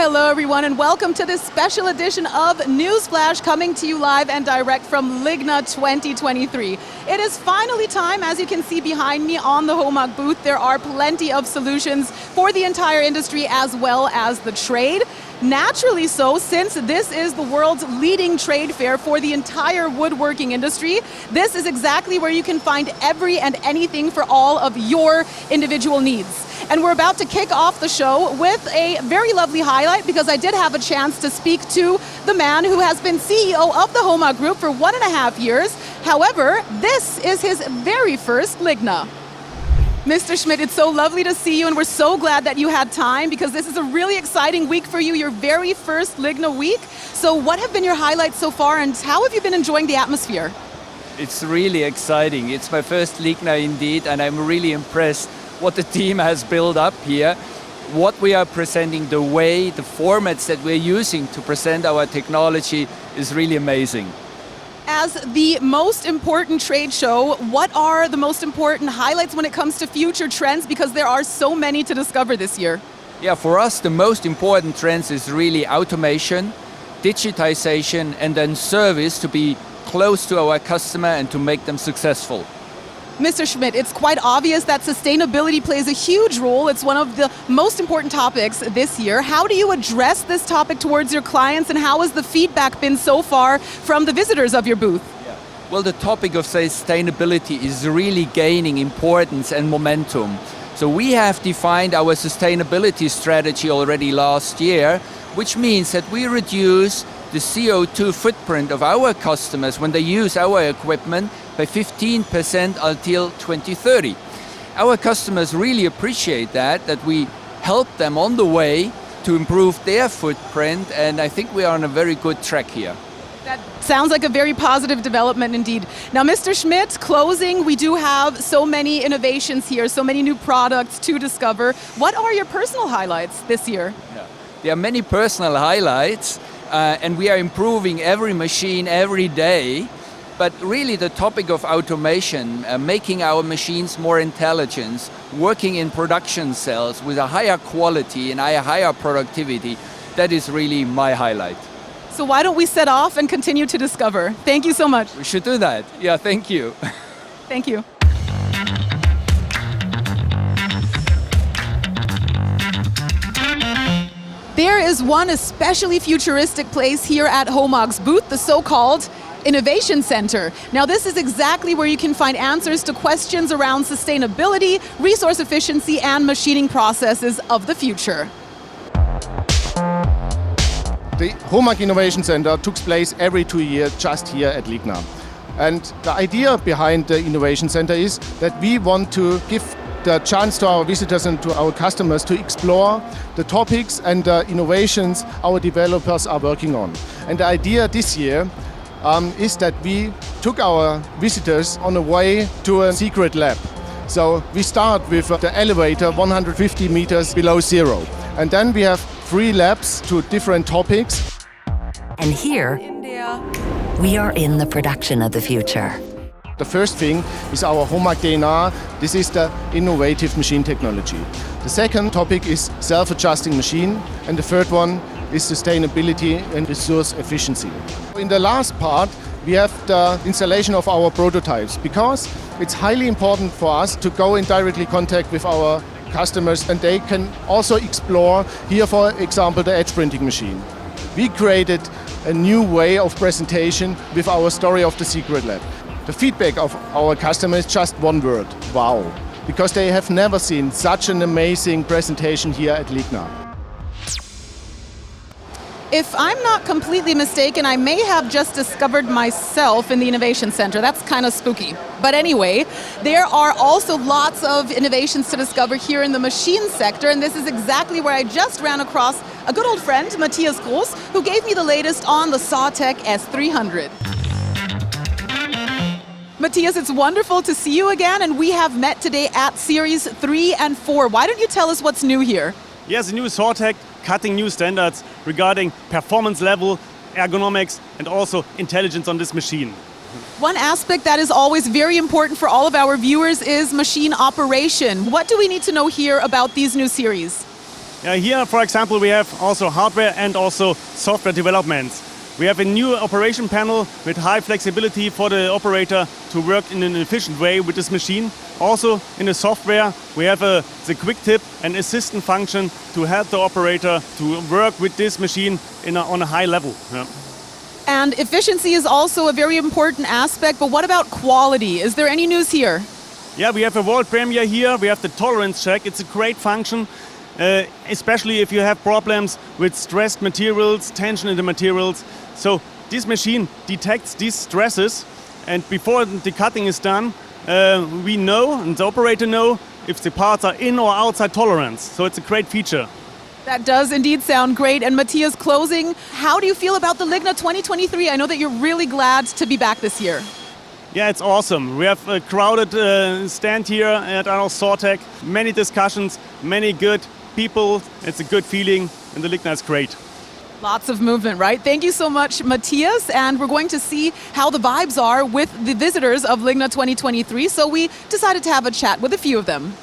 Hello everyone and welcome to this special edition of Newsflash, coming to you live and direct from LIGNA 2023. It is finally time, as you can see behind me on the HOMAG booth. There are plenty of solutions for the entire industry as well as the trade. Naturally so, since this is the world's leading trade fair for the entire woodworking industry, this is exactly where you can find every and anything for all of your individual needs. And we're about to kick off the show with a very lovely highlight, because I did have a chance to speak to the man who has been CEO of the HOMAG Group for 1.5 years. However, this is his very first LIGNA. Mr. Schmidt, it's so lovely to see you, and we're so glad that you had time, because this is a really exciting week for you, your very first LIGNA week. So what have been your highlights so far, and how have you been enjoying the atmosphere? It's really exciting. It's my first LIGNA indeed, and I'm really impressed what the team has built up here, what we are presenting, the way, the formats that we're using to present our technology is really amazing. As the most important trade show, what are the most important highlights when it comes to future trends? Because there are so many to discover this year. Yeah, for us the most important trends is really automation, digitization, and then service, to be close to our customer and to make them successful. Mr. Schmidt, it's quite obvious that sustainability plays a huge role. It's one of the most important topics this year. How do you address this topic towards your clients, and how has the feedback been so far from the visitors of your booth? Yeah. Well, the topic of sustainability is really gaining importance and momentum. So we have defined our sustainability strategy already last year, which means that we reduce the CO2 footprint of our customers when they use our equipment by 15% until 2030. Our customers really appreciate that we help them on the way to improve their footprint, and I think we are on a very good track here. That sounds like a very positive development indeed. Now, Mr. Schmidt, closing, we do have so many innovations here, so many new products to discover. What are your personal highlights this year? Yeah. There are many personal highlights, and we are improving every machine every day. But really the topic of automation, making our machines more intelligent, working in production cells with a higher quality and a higher productivity, that is really my highlight. So why don't we set off and continue to discover? Thank you so much. We should do that. Yeah, thank you. Thank you. There is one especially futuristic place here at HOMAG's booth, the so-called Innovation Center. Now, this is exactly where you can find answers to questions around sustainability, resource efficiency, and machining processes of the future. The HOMAG Innovation Center took place every 2 years just here at LIGNA. And the idea behind the Innovation Center is that we want to give the chance to our visitors and to our customers to explore the topics and the innovations our developers are working on. And the idea this year is that we took our visitors on a way to a secret lab. So we start with the elevator 150 meters below zero. And then we have 3 labs to different topics. And here, we are in the production of the future. The first thing is our HOMAG DNA. This is the innovative machine technology. The second topic is self-adjusting machine. And the third one is sustainability and resource efficiency. In the last part, we have the installation of our prototypes, because it's highly important for us to go in directly contact with our customers, and they can also explore here, for example, the edge printing machine. We created a new way of presentation with our story of the secret lab. The feedback of our customers is just one word: wow, because they have never seen such an amazing presentation here at LIGNA. If I'm not completely mistaken, I may have just discovered myself in the Innovation Center. That's kind of spooky. But anyway, there are also lots of innovations to discover here in the machine sector, and this is exactly where I just ran across a good old friend, Matthias Groß, who gave me the latest on the Sawtec S300. Matthias, it's wonderful to see you again, and we have met today at Series 3 and 4. Why don't you tell us what's new here? Yes, the new Sawtec cutting new standards regarding performance level, ergonomics, and also intelligence on this machine. One aspect that is always very important for all of our viewers is machine operation. What do we need to know here about these new series? Here, for example, we have also hardware and also software developments. We have a new operation panel with high flexibility for the operator to work in an efficient way with this machine. Also in the software we have the quick tip and assistant function to help the operator to work with this machine on a high level. Yeah. And efficiency is also a very important aspect, but what about quality? Is there any news here? Yeah, we have a world premiere here. We have the tolerance check. It's a great function, especially if you have problems with stressed materials, tension in the materials. So this machine detects these stresses, and before the cutting is done, we know, and the operator know, if the parts are in or outside tolerance. So it's a great feature. That does indeed sound great. And Matthias, closing, how do you feel about the LIGNA 2023? I know that you're really glad to be back this year. Yeah, it's awesome. We have a crowded stand here at our Sawtec. Many discussions, many good people. It's a good feeling, and the LIGNA is great. Lots of movement, right? Thank you so much, Matthias. And we're going to see how the vibes are with the visitors of LIGNA 2023. So we decided to have a chat with a few of them.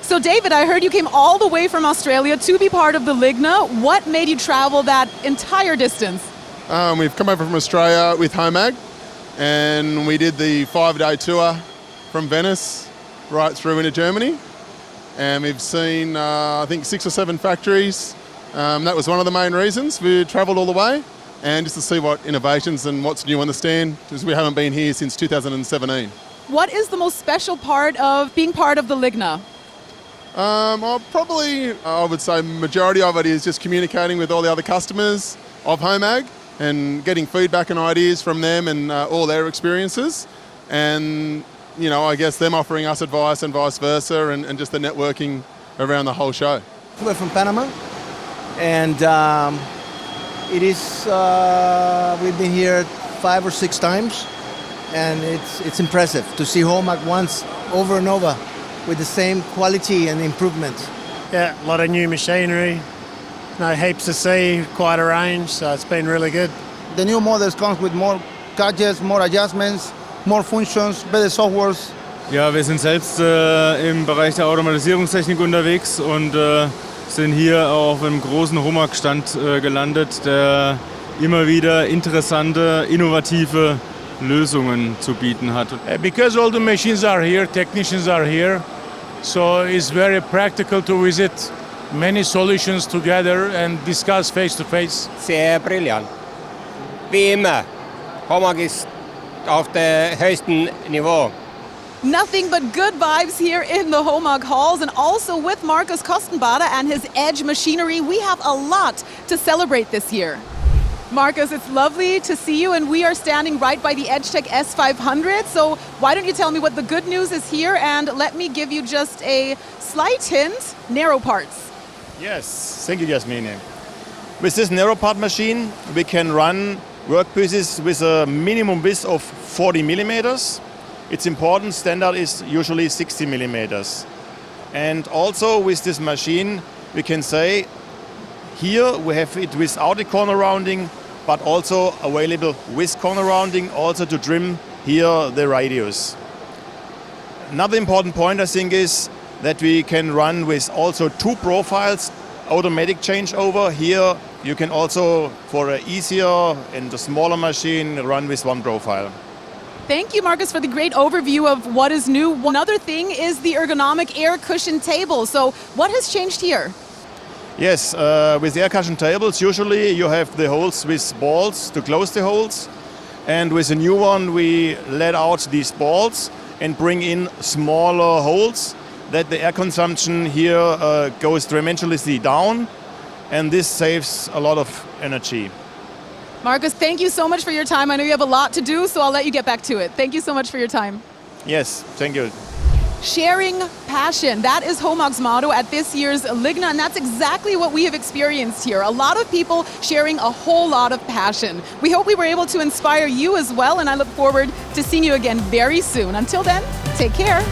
So David, I heard you came all the way from Australia to be part of the LIGNA. What made you travel that entire distance? We've come over from Australia with HOMAG, and we did the 5-day tour from Venice right through into Germany. And we've seen, I think, 6 or 7 factories. That was one of the main reasons we travelled all the way, and just to see what innovations and what's new on the stand, because we haven't been here since 2017. What is the most special part of being part of the LIGNA? I would say majority of it is just communicating with all the other customers of HOMAG and getting feedback and ideas from them and all their experiences. And, you know, I guess them offering us advice and vice versa, and just the networking around the whole show. We're from Panama, and it is, we've been here 5 or 6 times, and it's impressive to see HOMAG once over and over with the same quality and improvement. Yeah, a lot of new machinery, heaps to see, quite a range, so it's been really good. The new models comes with more gadgets, more adjustments, more functions, better softwares. Ja, wir sind selbst im Bereich der Automatisierungstechnik unterwegs und sind hier auf einem großen HOMAG-Stand gelandet, der immer wieder interessante, innovative Lösungen zu bieten hat. Because all the machines are here, technicians are here, so it's very practical to visit many solutions together and discuss face to face. Sehr brillant. Wie immer. HOMAG ist auf dem höchsten Niveau. Nothing but good vibes here in the HOMAG halls, and also with Markus Kostenbader and his Edge machinery, we have a lot to celebrate this year. Markus, it's lovely to see you, and we are standing right by the EdgeTech S500. So why don't you tell me what the good news is here, and let me give you just a slight hint, narrow parts. Yes, thank you, Jasmine. With this narrow part machine, we can run workpieces with a minimum width of 40 millimeters. Its important standard is usually 60 millimeters. And also with this machine, we can say, here we have it without the corner rounding, but also available with corner rounding, also to trim here the radius. Another important point, I think, is that we can run with also 2 profiles, automatic changeover. Here you can also, for an easier and a smaller machine, run with 1 profile. Thank you, Markus, for the great overview of what is new. One other thing is the ergonomic air cushion table. So what has changed here? Yes, with air cushion tables, usually you have the holes with balls to close the holes. And with a new one, we let out these balls and bring in smaller holes that the air consumption here goes tremendously down. And this saves a lot of energy. Markus, thank you so much for your time. I know you have a lot to do, so I'll let you get back to it. Thank you so much for your time. Yes, thank you. Sharing passion. That is HOMAG's motto at this year's LIGNA, and that's exactly what we have experienced here. A lot of people sharing a whole lot of passion. We hope we were able to inspire you as well, and I look forward to seeing you again very soon. Until then, take care.